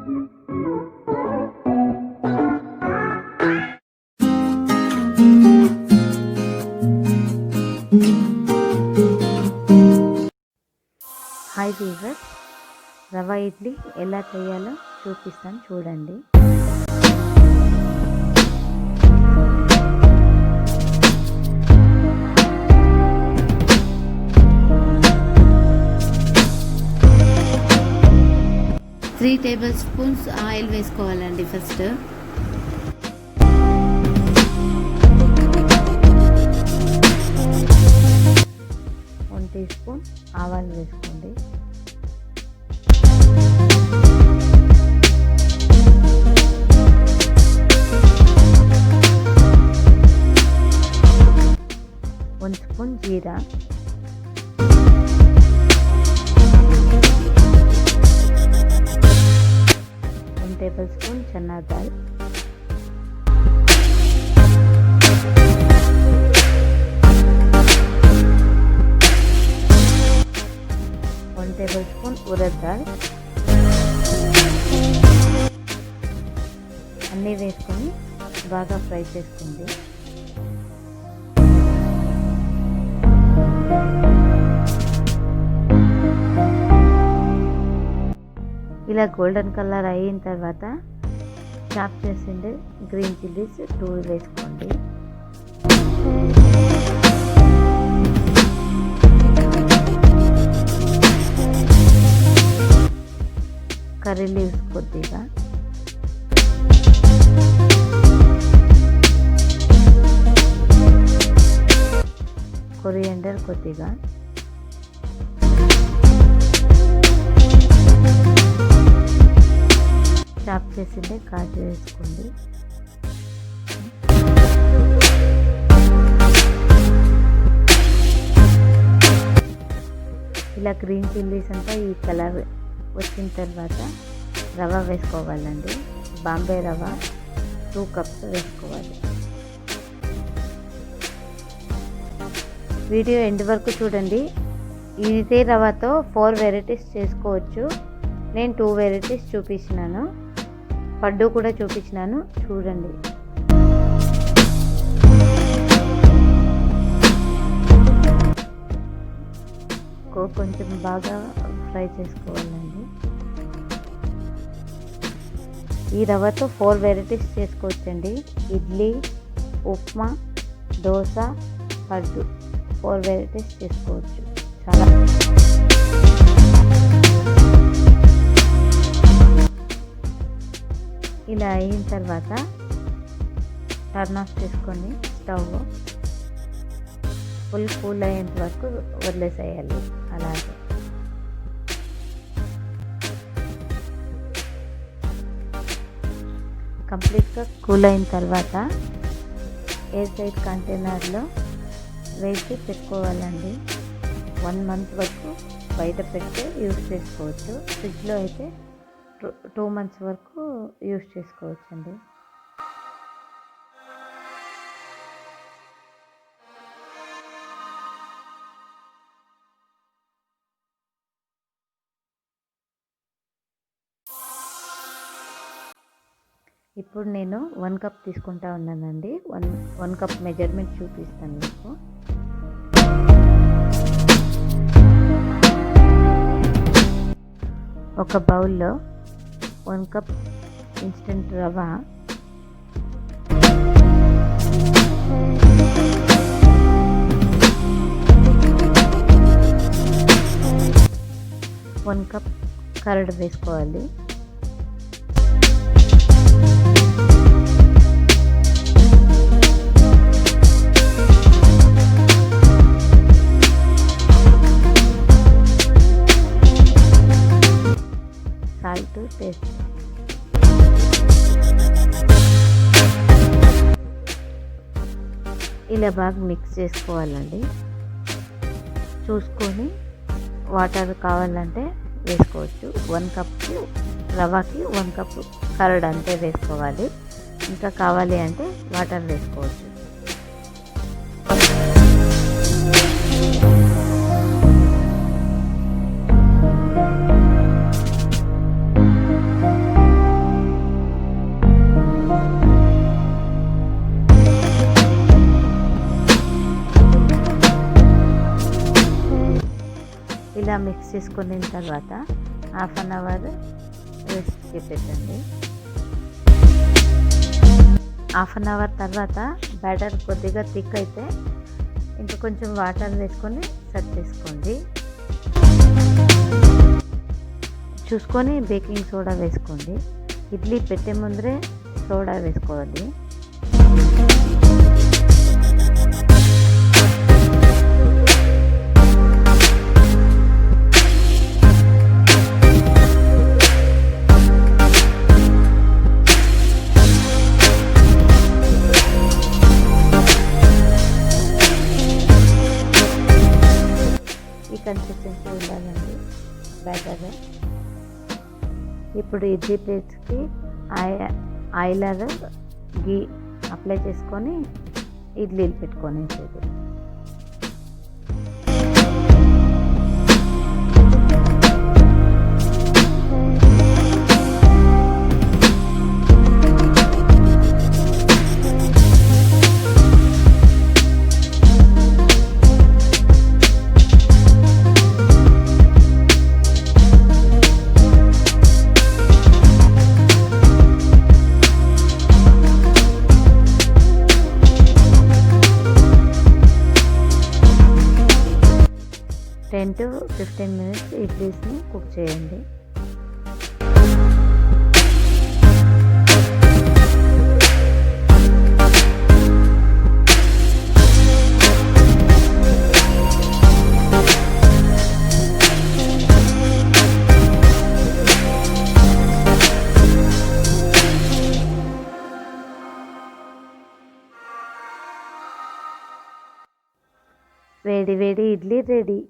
Hi weavers, రవ్వ ఇడ్లీ ఎలా చేయాలో చూపిస్తాను చూడండి. త్రీ టేబుల్ స్పూన్స్ ఆయిల్ వేసుకోవాలండి. ఫస్ట్ 1 టీ స్పూన్ ఆవాలు వేసుకోండి. వన్ స్పూన్ జీరా, 1 table spoon chana dal, 1 table spoon urad dal అన్నీ వేసుకొని బాగా ఫ్రై చేసుకోండి. ఇలా గోల్డెన్ కలర్ అయిన తర్వాత చాప్ చేసిండే గ్రీన్ చిల్లీస్ 2 వేసుకోండి. కర్రీ లీవ్స్ కొద్దిగా, కొరియండర్ కొద్దిగా, చాప్ చేసిందే కాజు వేసుకోండి. ఇలా గ్రీన్ చిల్లీస్ అంతా ఈ కలర్ వచ్చిన తర్వాత రవ్వ వేసుకోవాలండి. బాంబే రవ్వ 2 కప్స్ వేసుకోవాలి. వీడియో ఎండ్ వరకు చూడండి. ఇదే రవ్వతో 4 వెరైటీస్ చేసుకోవచ్చు. నేను 2 వెరైటీస్ చూపించినాను, పడ్డు కూడా చూపించినాను చూడండి. కొంచెం బాగా ఫ్రై చేసుకోవాలండి. ఈ రవ్వతో 4 వెరైటీస్ చేసుకోవచ్చండి. ఇడ్లీ, ఉప్మా, దోశ, పడ్డు 4 వెరైటీస్ చేసుకోవచ్చు. చాలా ఇలా అయిన తర్వాత టర్న్ ఆఫ్ చేసుకొని స్టవ్ ఫుల్ కూల్ అయ్యేంత వరకు వదిలేసేయాలి. అలాగే కంప్లీట్గా కూల్ అయిన తర్వాత ఎయిర్ టైట్ కంటైనర్లో వేసి పెట్టుకోవాలండి. 1 మంత్ వరకు బయట పెట్టి యూజ్ చేసుకోవచ్చు. ఫ్రిడ్జ్లో అయితే 2 మంత్స్ వరకు యూజ్ చేసుకోవచ్చండి. ఇప్పుడు నేను 1 కప్ తీసుకుంటా ఉన్నానండి. 1 కప్ మెజర్మెంట్ చూపిస్తాను మీకు. ఒక బౌల్లో 1 కప్ ఇన్స్టెంట్ రవ్వ, 1 కప్ కర్డ్ వేసుకోవాలి. Salt taste. ఇలా బాగా మిక్స్ చేసుకోవాలండి. చూసుకొని వాటర్ కావాలంటే వేసుకోవచ్చు. 1 కప్ రవ్వకి 1 కప్ కర్డ్ అంతే వేసుకోవాలి. ఇంకా కావాలి అంటే వాటర్ వేసుకోవచ్చు. ఇలా మిక్స్ చేసుకున్న తర్వాత హాఫ్ అన్ అవర్ రెస్ట్కి పెట్టండి. హాఫ్ అన్ అవర్ తర్వాత బ్యాటర్ కొద్దిగా థిక్ అయితే ఇంకా కొంచెం వాటర్ వేసుకొని సెట్ చేసుకోండి. చూసుకొని బేకింగ్ సోడా వేసుకోండి. ఇడ్లీ పెట్టే ముందరే సోడా వేసుకోవాలి. ఈ కన్సిస్టెన్సీ ఉండాలండి బ్యాటర్. ఇప్పుడు ఇడ్లీ ప్లేట్స్కి ఆయిల్ గీ అప్లై చేసుకొని ఇడ్లీలు పెట్టుకొనేసేది. టెన్ to 15 minutes ఇడ్లీస్ని కుక్ చేయండి. వేడి వేడి ఇడ్లీ రెడీ.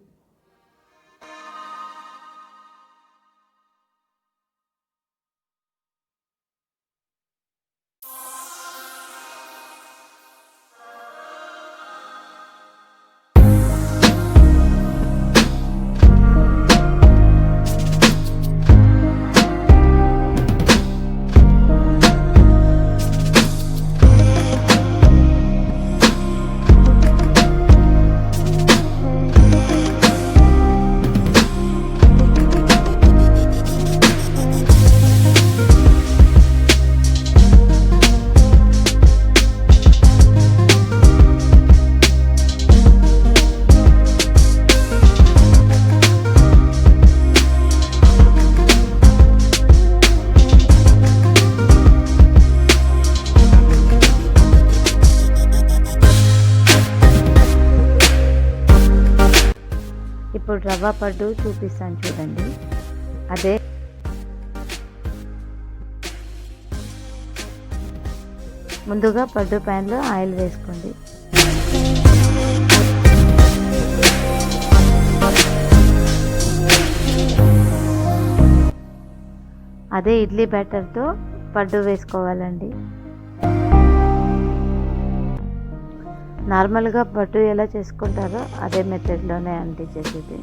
ఇప్పుడు రవ్వ పడ్డు చూపిస్తాను చూడండి. అదే ముందుగా పడ్డు ప్యాన్లో ఆయిల్ వేసుకోండి. అదే ఇడ్లీ బ్యాటర్తో పడ్డు వేసుకోవాలండి. నార్మల్గా పట్టు ఎలా చేసుకుంటారో అదే మెథడ్లోనే అండి చేసేది.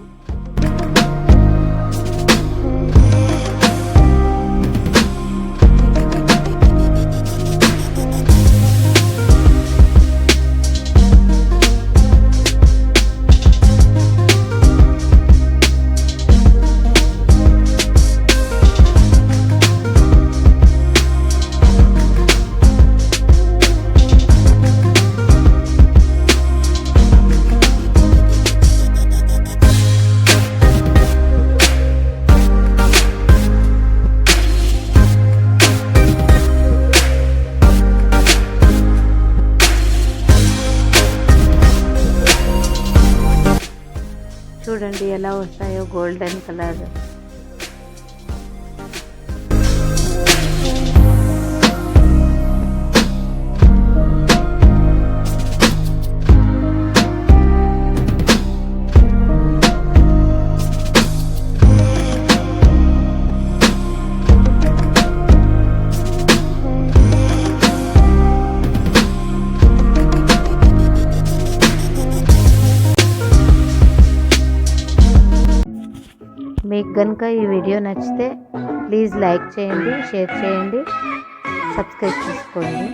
చూడండి ఎలా వస్తాయో గోల్డెన్ కలర్. మీకు కనుక ఈ వీడియో నచ్చితే ప్లీజ్ లైక్ చేయండి, షేర్ చేయండి, సబ్స్క్రైబ్ చేసుకోండి.